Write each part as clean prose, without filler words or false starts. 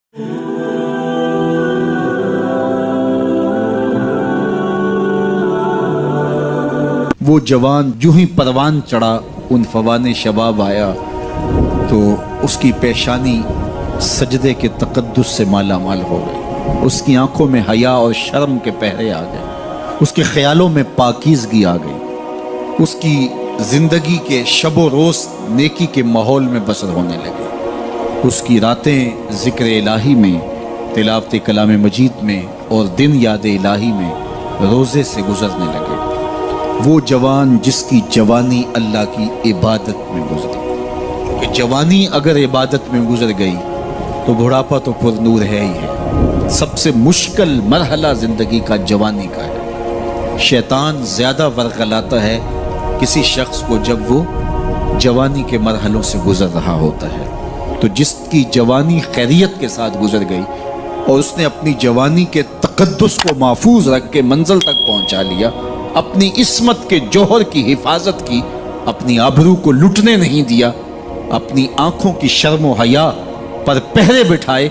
وہ جوان جو ہی پروان چڑھا ان فوان شباب آیا تو اس کی پیشانی سجدے کے تقدس سے مالا مال ہو گئی، اس کی آنکھوں میں حیا اور شرم کے پہرے آ گئے، اس کے خیالوں میں پاکیزگی آ گئی، اس کی زندگی کے شب و روز نیکی کے ماحول میں بسر ہونے لگے، اس کی راتیں ذکر الہی میں، تلاوت کلام مجید میں اور دن یاد الہی میں روزے سے گزرنے لگے۔ وہ جوان جس کی جوانی اللہ کی عبادت میں گزری، کہ جوانی اگر عبادت میں گزر گئی تو بڑھاپا تو پر نور ہے ہی ہے۔ سب سے مشکل مرحلہ زندگی کا جوانی کا ہے۔ شیطان زیادہ ورغلاتا ہے کسی شخص کو جب وہ جوانی کے مرحلوں سے گزر رہا ہوتا ہے۔ تو جس کی جوانی خیریت کے ساتھ گزر گئی اور اس نے اپنی جوانی کے تقدس کو محفوظ رکھ کے منزل تک پہنچا لیا، اپنی عصمت کے جوہر کی حفاظت کی، اپنی آبرو کو لٹنے نہیں دیا، اپنی آنکھوں کی شرم و حیا پر پہرے بٹھائے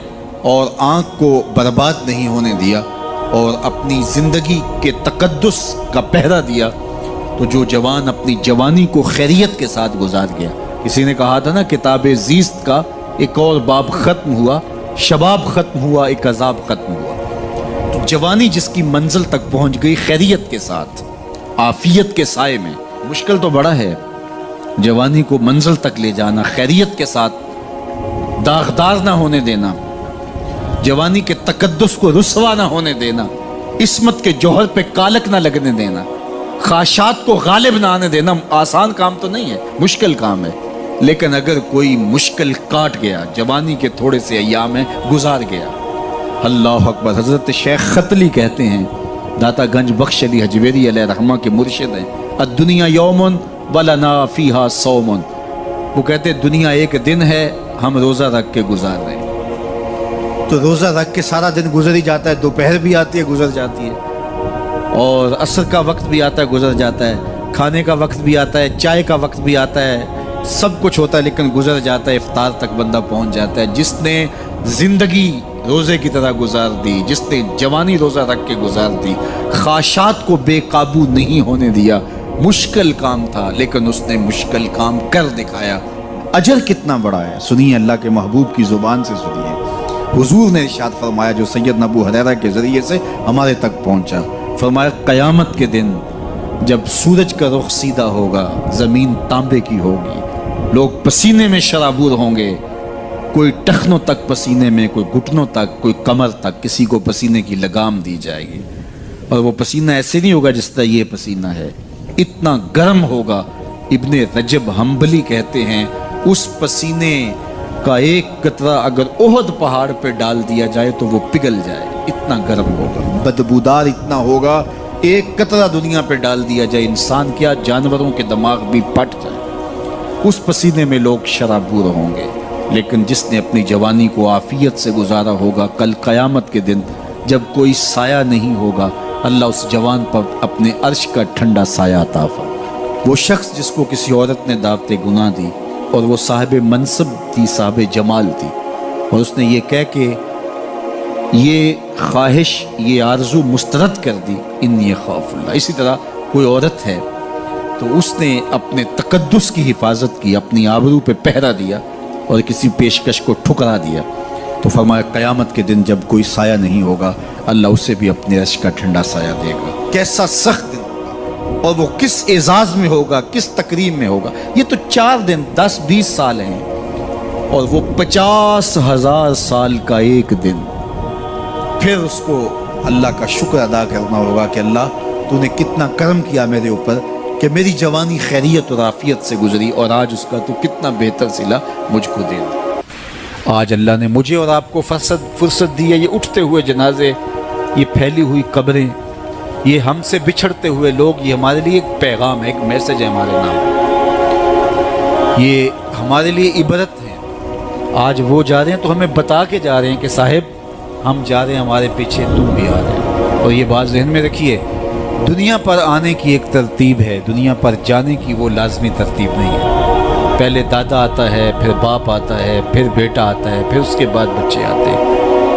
اور آنکھ کو برباد نہیں ہونے دیا اور اپنی زندگی کے تقدس کا پہرا دیا، تو جو جوان اپنی جوانی کو خیریت کے ساتھ گزار گیا۔ کسی نے کہا تھا نا، کتاب زیست کا ایک اور باب ختم ہوا، شباب ختم ہوا، ایک عذاب ختم ہوا۔ تو جوانی جس کی منزل تک پہنچ گئی خیریت کے ساتھ، عافیت کے سائے میں۔ مشکل تو بڑا ہے جوانی کو منزل تک لے جانا، خیریت کے ساتھ، داغدار نہ ہونے دینا، جوانی کے تقدس کو رسوا نہ ہونے دینا، عصمت کے جوہر پہ کالک نہ لگنے دینا، خواہشات کو غالب نہ آنے دینا۔ آسان کام تو نہیں ہے، مشکل کام ہے، لیکن اگر کوئی مشکل کاٹ گیا، جوانی کے تھوڑے سے ایام میں گزار گیا۔ اللہ اکبر۔ حضرت شیخ ختلی کہتے ہیں، داتا گنج بخش علی حجویری علیہ رحمہ کے مرشد ہیں، الدنیا یومن ولنا فیہا صومن۔ وہ کہتے ہیں دنیا ایک دن ہے، ہم روزہ رکھ کے گزار رہے ہیں۔ تو روزہ رکھ کے سارا دن گزر ہی جاتا ہے، دوپہر بھی آتی ہے گزر جاتی ہے، اور عصر کا وقت بھی آتا ہے گزر جاتا ہے، کھانے کا وقت بھی آتا ہے، چائے کا وقت بھی آتا ہے، سب کچھ ہوتا ہے لیکن گزر جاتا ہے، افطار تک بندہ پہنچ جاتا ہے۔ جس نے زندگی روزے کی طرح گزار دی، جس نے جوانی روزہ رکھ کے گزار دی، خواہشات کو بے قابو نہیں ہونے دیا، مشکل کام تھا لیکن اس نے مشکل کام کر دکھایا۔ اجر کتنا بڑا ہے، سنیے اللہ کے محبوب کی زبان سے سنیے۔ حضور نے ارشاد فرمایا جو سید ابو ہریرہ کے ذریعے سے ہمارے تک پہنچا، فرمایا قیامت کے دن جب سورج کا رخ سیدھا ہوگا، زمین تانبے کی ہوگی، لوگ پسینے میں شرابور ہوں گے، کوئی ٹخنوں تک پسینے میں، کوئی گھٹنوں تک، کوئی کمر تک، کسی کو پسینے کی لگام دی جائے گی، اور وہ پسینہ ایسے نہیں ہوگا جس طرح یہ پسینہ ہے، اتنا گرم ہوگا۔ ابن رجب حنبلی کہتے ہیں اس پسینے کا ایک قطرہ اگر احد پہاڑ پہ ڈال دیا جائے تو وہ پگھل جائے، اتنا گرم ہوگا، بدبودار اتنا ہوگا، ایک قطرہ دنیا پہ ڈال دیا جائے، انسان کیا جانوروں کے دماغ بھی پھٹ جائے، اس پسینے میں لوگ شرابور ہوں گے۔ لیکن جس نے اپنی جوانی کو عافیت سے گزارا ہوگا، کل قیامت کے دن جب کوئی سایہ نہیں ہوگا، اللہ اس جوان پر اپنے عرش کا ٹھنڈا سایہ عطا فرمائے۔ وہ شخص جس کو کسی عورت نے دعوت گناہ دی اور وہ صاحب منصب تھی، صاحب جمال تھی، اور اس نے یہ کہہ کہ یہ خواہش، یہ آرزو مسترد کر دی، انی خاف اللہ۔ اسی طرح کوئی عورت ہے تو اس نے اپنے تقدس کی حفاظت کی، اپنی آبرو پہ پہرا دیا اور کسی پیشکش کو ٹھکرا دیا، تو فرمایا قیامت کے دن جب کوئی سایہ نہیں ہوگا، اللہ اسے بھی اپنے عرش کا ٹھنڈا سایہ دے گا۔ کیسا سخت دن ہوگا، اور وہ کس اعزاز میں ہوگا، کس تکریم میں ہوگا۔ یہ تو 4 دن 10-20 سال ہیں، اور وہ 50,000 سال کا ایک دن۔ پھر اس کو اللہ کا شکر ادا کرنا ہوگا کہ اللہ تو نے کتنا کرم کیا میرے اوپر کہ میری جوانی خیریت اور عافیت سے گزری، اور آج اس کا تو کتنا بہتر صلہ مجھ کو دے دیا۔ آج اللہ نے مجھے اور آپ کو فرصت دی ہے، یہ اٹھتے ہوئے جنازے، یہ پھیلی ہوئی قبریں، یہ ہم سے بچھڑتے ہوئے لوگ، یہ ہمارے لیے ایک پیغام ہے، ایک میسج ہے ہمارے نام، یہ ہمارے لیے عبرت ہے۔ آج وہ جا رہے ہیں تو ہمیں بتا کے جا رہے ہیں کہ صاحب ہم جا رہے ہیں، ہمارے پیچھے تم بھی آ رہے ہیں۔ اور یہ بات ذہن میں رکھیے، دنیا پر آنے کی ایک ترتیب ہے، دنیا پر جانے کی وہ لازمی ترتیب نہیں ہے۔ پہلے دادا آتا ہے، پھر باپ آتا ہے، پھر بیٹا آتا ہے، پھر اس کے بعد بچے آتے ہیں۔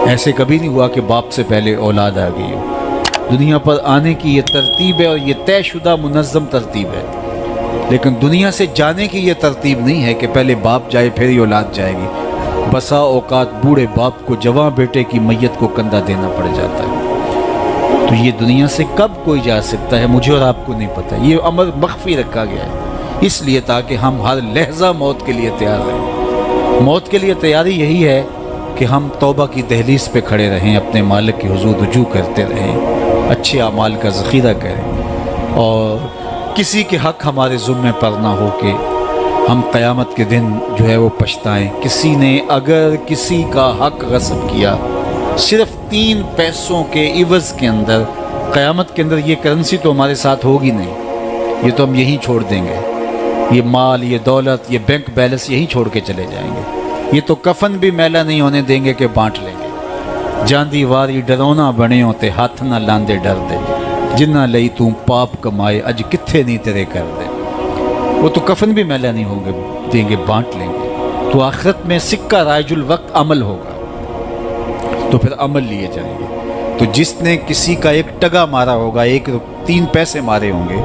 ایسے کبھی نہیں ہوا کہ باپ سے پہلے اولاد آ گئی ہو۔ دنیا پر آنے کی یہ ترتیب ہے اور یہ طے شدہ منظم ترتیب ہے، لیکن دنیا سے جانے کی یہ ترتیب نہیں ہے کہ پہلے باپ جائے پھر ہی اولاد جائے گی۔ بسا اوقات بوڑھے باپ کو جوان بیٹے کی میت کو کندھا دینا پڑ جاتا ہے۔ تو یہ دنیا سے کب کوئی جا سکتا ہے مجھے اور آپ کو نہیں پتہ، یہ امر مخفی رکھا گیا ہے اس لیے تاکہ ہم ہر لحظہ موت کے لیے تیار رہیں۔ موت کے لیے تیاری یہی ہے کہ ہم توبہ کی دہلیز پہ کھڑے رہیں، اپنے مالک کے حضور رجوع کرتے رہیں، اچھے اعمال کا ذخیرہ کریں، اور کسی کے حق ہمارے ذمے پر نہ ہو کہ ہم قیامت کے دن جو ہے وہ پچھتائیں۔ کسی نے اگر کسی کا حق غصب کیا صرف 3 پیسوں کے عوض کے اندر، قیامت کے اندر یہ کرنسی تو ہمارے ساتھ ہوگی نہیں، یہ تو ہم یہیں چھوڑ دیں گے، یہ مال، یہ دولت، یہ بینک بیلنس یہیں چھوڑ کے چلے جائیں گے، یہ تو کفن بھی میلا نہیں ہونے دیں گے کہ بانٹ لیں گے۔ جاندی واری ڈرونا بنے ہوتے ہاتھ نہ لاندے ڈر دے، جنہ لئی تو پاپ کمائے اج کتھے نہیں تیرے کر دے۔ وہ تو کفن بھی میلا نہیں ہوں گے دیں گے، بانٹ لیں گے۔ تو آخرت میں سکہ رائج الوقت عمل ہوگا، تو پھر عمل لیے جائیں گے۔ تو جس نے کسی کا 1 ٹگا مارا ہوگا، 3 پیسے مارے ہوں گے،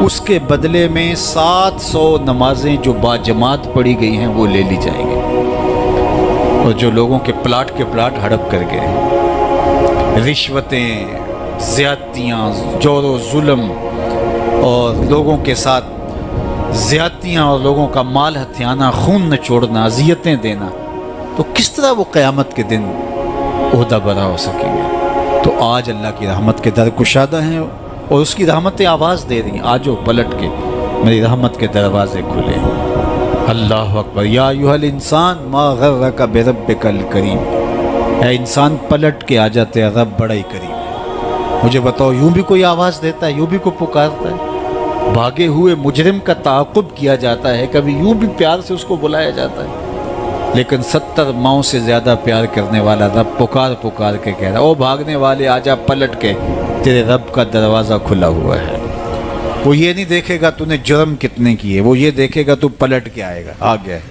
اس کے بدلے میں 700 نمازیں جو با جماعت پڑھی گئی ہیں وہ لے لی جائیں گے، اور جو لوگوں کے پلاٹ ہڑپ کر گئے ہیں، رشوتیں، زیادتیاں، جور و ظلم اور لوگوں کے ساتھ زیادتیاں اور لوگوں کا مال ہتھیانا، خون نچوڑنا، اذیتیں دینا، تو کس طرح وہ قیامت کے دن عہدہ برا ہو سکیں گے؟ تو آج اللہ کی رحمت کے در کشادہ ہیں اور اس کی رحمتیں آواز دے رہی ہیں، آجو پلٹ کے میری رحمت کے دروازے کھلے ہیں۔ اللہ اکبر۔ یا ایھا الانسان ما غرک بربک الکریم، اے انسان پلٹ کے آ جاتے، رب بڑا ہی کریم ہے۔ مجھے بتاؤ، یوں بھی کوئی آواز دیتا ہے، یوں بھی کوئی پکارتا ہے؟ بھاگے ہوئے مجرم کا تعاقب کیا جاتا ہے، کبھی یوں بھی پیار سے اس کو بلایا جاتا ہے، لیکن 70 ماؤں سے زیادہ پیار کرنے والا رب پکار پکار کے کہہ رہا، او بھاگنے والے آجا پلٹ کے، تیرے رب کا دروازہ کھلا ہوا ہے۔ وہ یہ نہیں دیکھے گا تو نے جرم کتنے کیے، وہ یہ دیکھے گا تو پلٹ کے آئے گا، آ گیا ہے،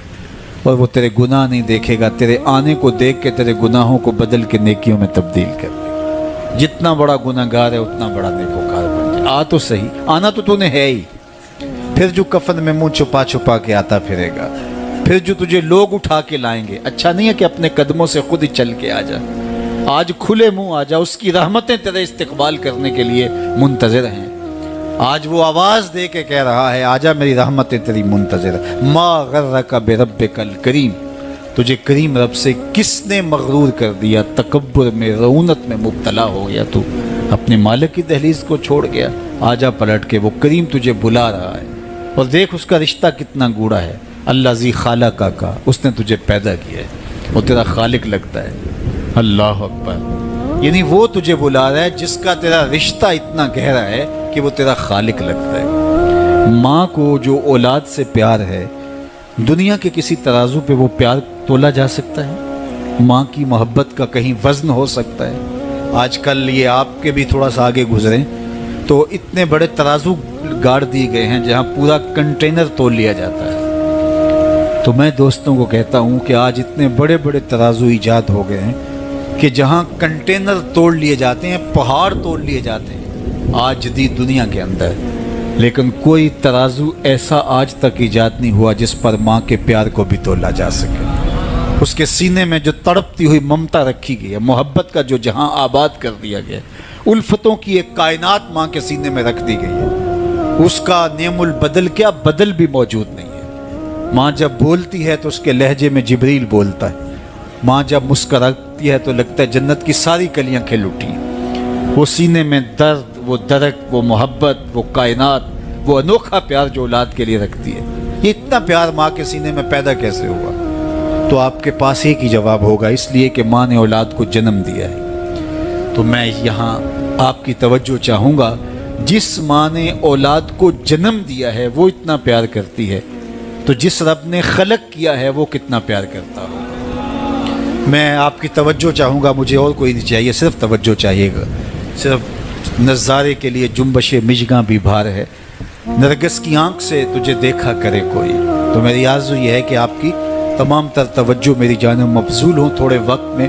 اور وہ تیرے گناہ نہیں دیکھے گا، تیرے آنے کو دیکھ کے تیرے گناہوں کو بدل کے نیکیوں میں تبدیل کر دے گا۔ جتنا بڑا گناہ گار ہے اتنا بڑا نیکوکار بن جائے۔ آ تو صحیح، آنا تو نے ہے ہی، پھر جو کفن میں منہ چھپا چھپا کے آتا پھرے گا، پھر جو تجھے لوگ اٹھا کے لائیں گے، اچھا نہیں ہے کہ اپنے قدموں سے خود ہی چل کے آ جا، آج کھلے منہ آ جا، اس کی رحمتیں تیرے استقبال کرنے کے لیے منتظر ہیں۔ آج وہ آواز دے کے کہہ رہا ہے، آجا میری رحمتیں تیری منتظر ہیں۔ ما غرک بربک الکریم، تجھے کریم رب سے کس نے مغرور کر دیا؟ تکبر میں، رعونت میں مبتلا ہو گیا، تو اپنے مالک کی دہلیز کو چھوڑ گیا۔ آجا پلٹ کے، وہ کریم تجھے بلا رہا ہے، اور دیکھ اس کا رشتہ کتنا گوڑا ہے۔ اللہ ذی خالقہ کا، اس نے تجھے پیدا کیا ہے، وہ تیرا خالق لگتا ہے۔ اللہ اکبر۔ یعنی وہ تجھے بلا رہا ہے جس کا تیرا رشتہ اتنا گہرا ہے کہ وہ تیرا خالق لگتا ہے۔ ماں کو جو اولاد سے پیار ہے، دنیا کے کسی ترازو پہ وہ پیار تولا جا سکتا ہے؟ ماں کی محبت کا کہیں وزن ہو سکتا ہے؟ آج کل یہ آپ کے بھی تھوڑا سا آگے گزریں تو اتنے بڑے ترازو گاڑ دیے گئے ہیں جہاں پورا کنٹینر تول لیا جاتا ہے۔ تو میں دوستوں کو کہتا ہوں کہ آج اتنے بڑے بڑے ترازو ایجاد ہو گئے ہیں کہ جہاں کنٹینر توڑ لیے جاتے ہیں، پہاڑ توڑ لیے جاتے ہیں آج جدید دنیا کے اندر، لیکن کوئی ترازو ایسا آج تک ایجاد نہیں ہوا جس پر ماں کے پیار کو بھی تولا جا سکے۔ اس کے سینے میں جو تڑپتی ہوئی ممتا رکھی گئی ہے، محبت کا جو جہاں آباد کر دیا گیا، الفتوں کی ایک کائنات ماں کے سینے میں رکھ دی گئی ہے، اس کا نعم البدل کیا بدل بھی موجود نہیں ہے۔ ماں جب بولتی ہے تو اس کے لہجے میں جبریل بولتا ہے، ماں جب مسکراتی ہے تو لگتا ہے جنت کی ساری کلیاں کھل اٹھی ہیں۔ وہ سینے میں درد، وہ درک، وہ محبت، وہ کائنات، وہ انوکھا پیار جو اولاد کے لیے رکھتی ہے، یہ اتنا پیار ماں کے سینے میں پیدا کیسے ہوا؟ تو آپ کے پاس ایک ہی جواب ہوگا، اس لیے کہ ماں نے اولاد کو جنم دیا ہے۔ تو میں یہاں آپ کی توجہ چاہوں گا، جس ماں نے اولاد کو جنم دیا ہے وہ اتنا پیار کرتی ہے، تو جس رب نے خلق کیا ہے وہ کتنا پیار کرتا ہوگا۔ میں آپ کی توجہ چاہوں گا، مجھے اور کوئی نہیں چاہیے، صرف توجہ چاہیے گا، صرف نظارے کے لیے جنبش مژگاں بھی بھار ہے، نرگس کی آنکھ سے تجھے دیکھا کرے کوئی۔ تو میری آرزو یہ ہے کہ آپ کی تمام تر توجہ میری جانب مبذول ہوں تھوڑے وقت میں،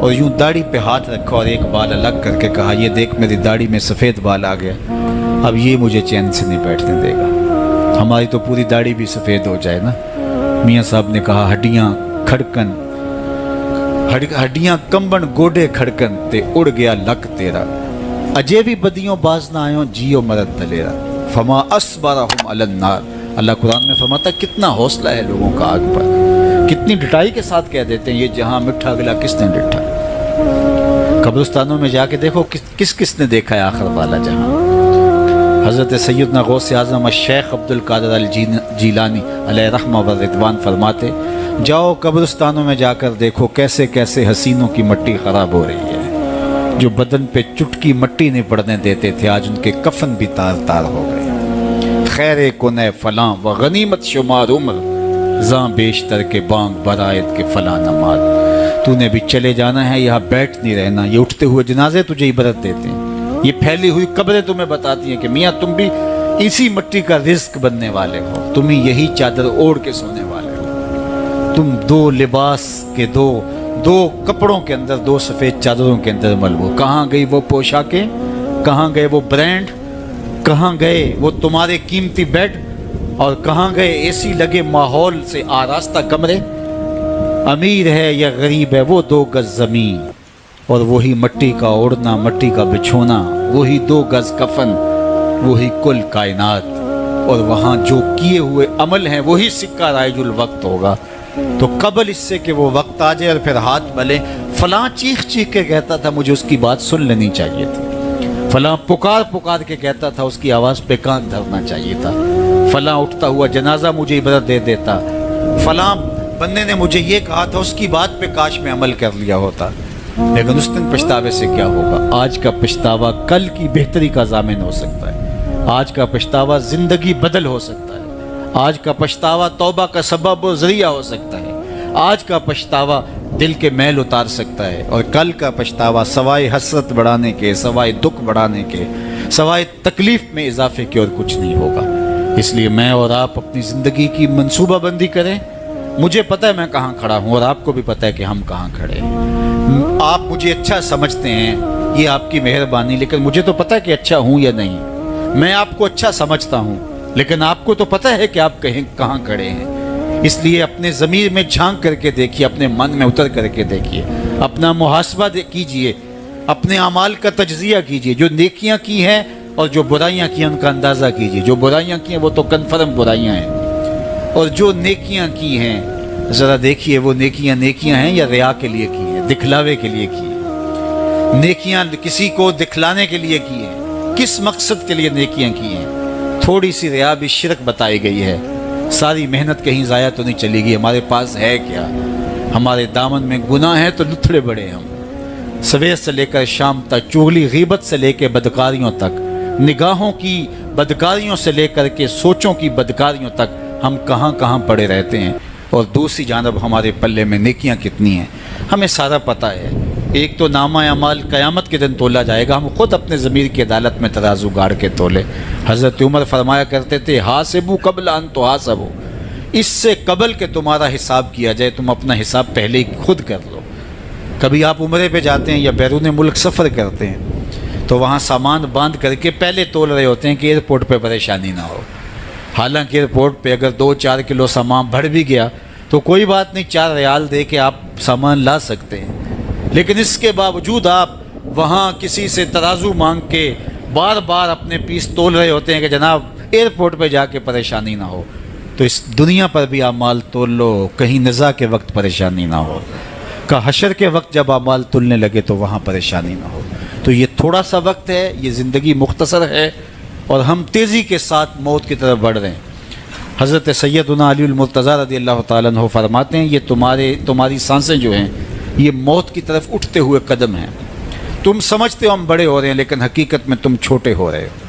اور یوں داڑھی پہ ہاتھ رکھا اور ایک بال الگ کر کے کہا یہ دیکھ میری داڑھی میں سفید بال آ گیا، اب یہ مجھے چین سے نہیں بیٹھنے دے گا، ہماری تو پوری داڑھی بھی سفید ہو جائے نا۔ میاں صاحب نے کہا ہڈیاں کھڑکن، ہڈیاں کمبن گوڈے کھڑکن تے اڑ گیا لک تیرا، اجے بھی بدیوں باز نہ آئیں جیو مرد دلیرا، فما اصبرہم علی النار۔ اللہ قرآن میں فرماتا ہے کتنا حوصلہ ہے لوگوں کا آگ پر، کتنی ڈٹائی کے ساتھ کہہ دیتے ہیں یہ جہاں مٹھا گلا کس نے ڈٹھا۔ قبرستانوں میں جا کے دیکھو کس نے دیکھا ہے آخر والا جہاں۔ حضرت سیدنا غوث اعظم الشیخ عبد القادر الجیلانی علیہ رحمہ و رضوان فرماتے جاؤ قبرستانوں میں جا کر دیکھو کیسے کیسے حسینوں کی مٹی خراب ہو رہی ہے، جو بدن پہ چٹکی مٹی نہیں پڑنے دیتے تھے آج ان کے کفن بھی تار تار ہو گئے۔ خیر کنے فلاں و غنیمت شمار عمر زاں بیشتر کے بانگ برائت کے فلاں نماز۔ تو نے بھی چلے جانا ہے، یہاں بیٹھ نہیں رہنا، یہ اٹھتے ہوئے جنازے تجھے عبرت دیتے ہیں، یہ پھیلی ہوئی قبریں تمہیں بتاتی ہیں کہ میاں تم بھی اسی مٹی کا رزق بننے والے ہو، تم ہی یہی چادر اوڑھ کے سونے والے ہو، تم دو لباس کے دو کپڑوں کے اندر، دو سفید چادروں کے اندر ملبوس۔ کہاں گئی وہ پوشاکیں، کہاں گئے وہ برانڈ، کہاں گئے وہ تمہارے قیمتی بیڈ، اور کہاں گئے اے سی لگے ماحول سے آراستہ کمرے۔ امیر ہے یا غریب ہے وہ 2 گز زمین، اور وہی مٹی کا اوڑھنا، مٹی کا بچھونا، وہی 2 گز کفن، وہی کل کائنات، اور وہاں جو کیے ہوئے عمل ہیں وہی سکہ رائج الوقت ہوگا۔ تو قبل اس سے کہ وہ وقت آ جائے اور پھر ہاتھ ملے، فلاں چیخ کے کہتا تھا مجھے اس کی بات سن لینی چاہیے تھی، فلاں پکار کے کہتا تھا اس کی آواز پہ کان دھرنا چاہیے تھا، فلاں اٹھتا ہوا جنازہ مجھے عبرت دے دیتا، فلاں بندے نے مجھے یہ کہا تھا اس کی بات پہ کاش میں عمل کر لیا ہوتا۔ لیکن اس دن پچھتاوے سے کیا ہوگا؟ آج کا پچھتاوا کل کی بہتری کا ضامن ہو سکتا ہے، آج کا پچھتاوا زندگی بدل ہو سکتا ہے، آج کا پچھتاوا توبہ کا سبب و ذریعہ ہو سکتا ہے، آج کا پچھتاوا دل کے میل اتار سکتا ہے، اور کل کا پچھتاوا سوائے حسرت بڑھانے کے، سوائے دکھ بڑھانے کے، سوائے تکلیف میں اضافے کے اور کچھ نہیں ہوگا۔ اس لیے میں اور آپ اپنی زندگی کی منصوبہ بندی کریں۔ مجھے پتہ ہے میں کہاں کھڑا ہوں، اور آپ کو بھی پتہ ہے کہ ہم کہاں کھڑے ہیں۔ آپ مجھے اچھا سمجھتے ہیں، یہ آپ کی مہربانی، لیکن مجھے تو پتہ ہے کہ اچھا ہوں یا نہیں۔ میں آپ کو اچھا سمجھتا ہوں، لیکن آپ کو تو پتہ ہے کہ آپ کہاں کھڑے ہیں۔ اس لیے اپنے ضمیر میں جھانک کر کے دیکھیے، اپنے من میں اتر کر کے دیکھیے، اپنا محاسبہ کیجئے، اپنے اعمال کا تجزیہ کیجئے، جو نیکیاں کی ہیں اور جو برائیاں کی ہیں ان کا اندازہ کیجئے۔ جو برائیاں کی ہیں وہ تو کنفرم برائیاں ہیں، اور جو نیکیاں کی ہیں ذرا دیکھیے وہ نیکیاں ہیں یا ریا کے لیے کی ہیں، دکھلاوے کے لیے کی ہیں۔ نیکیاں کسی کو دکھلانے کے لیے کی ہیں، کس مقصد کے لیے نیکیاں کی ہیں؟ تھوڑی سی ریا بھی شرک بتائی گئی ہے۔ ساری محنت کہیں ضائع تو نہیں چلی گئی، ہمارے پاس ہے کیا؟ ہمارے دامن میں گناہ ہے تو لتھڑے بڑے ہم، سویر سے لے کر شام تک، چغلی غیبت سے لے کے بدکاریوں تک، نگاہوں کی بدکاریوں سے لے کر کے سوچوں کی بدکاریوں تک ہم کہاں پڑے رہتے ہیں، اور دوسری جانب ہمارے پلے میں نیکیاں کتنی ہیں ہمیں سارا پتہ ہے۔ ایک تو نامہ اعمال قیامت کے دن تولا جائے گا، ہم خود اپنے ضمیر کی عدالت میں ترازو گاڑ کے تولے۔ حضرت عمر فرمایا کرتے تھے حاسبو قبل ان تحاسبو، اس سے قبل کہ تمہارا حساب کیا جائے تم اپنا حساب پہلے ہی خود کر لو۔ کبھی آپ عمرے پہ جاتے ہیں یا بیرون ملک سفر کرتے ہیں تو وہاں سامان باندھ کر کے پہلے تول رہے ہوتے ہیں کہ ایئرپورٹ پہ پریشانی نہ ہو۔ حالانکہ ایئرپورٹ پہ اگر 2-4 کلو سامان بڑھ بھی گیا تو کوئی بات نہیں، 4 ریال دے کے آپ سامان لا سکتے ہیں، لیکن اس کے باوجود آپ وہاں کسی سے ترازو مانگ کے بار بار اپنے پیس تول رہے ہوتے ہیں کہ جناب ایئرپورٹ پہ جا کے پریشانی نہ ہو۔ تو اس دنیا پر بھی اعمال تول لو، کہیں نزاع کے وقت پریشانی نہ ہو، کہ حشر کے وقت جب اعمال تلنے لگے تو وہاں پریشانی نہ ہو۔ تو یہ تھوڑا سا وقت ہے، یہ زندگی مختصر ہے، اور ہم تیزی کے ساتھ موت کی طرف بڑھ رہے ہیں۔ حضرت سیدنا علی المرتضی رضی اللہ تعالیٰ عنہ فرماتے ہیں یہ تمہاری سانسیں جو ہیں یہ موت کی طرف اٹھتے ہوئے قدم ہیں۔ تم سمجھتے ہو ہم بڑے ہو رہے ہیں، لیکن حقیقت میں تم چھوٹے ہو رہے ہو۔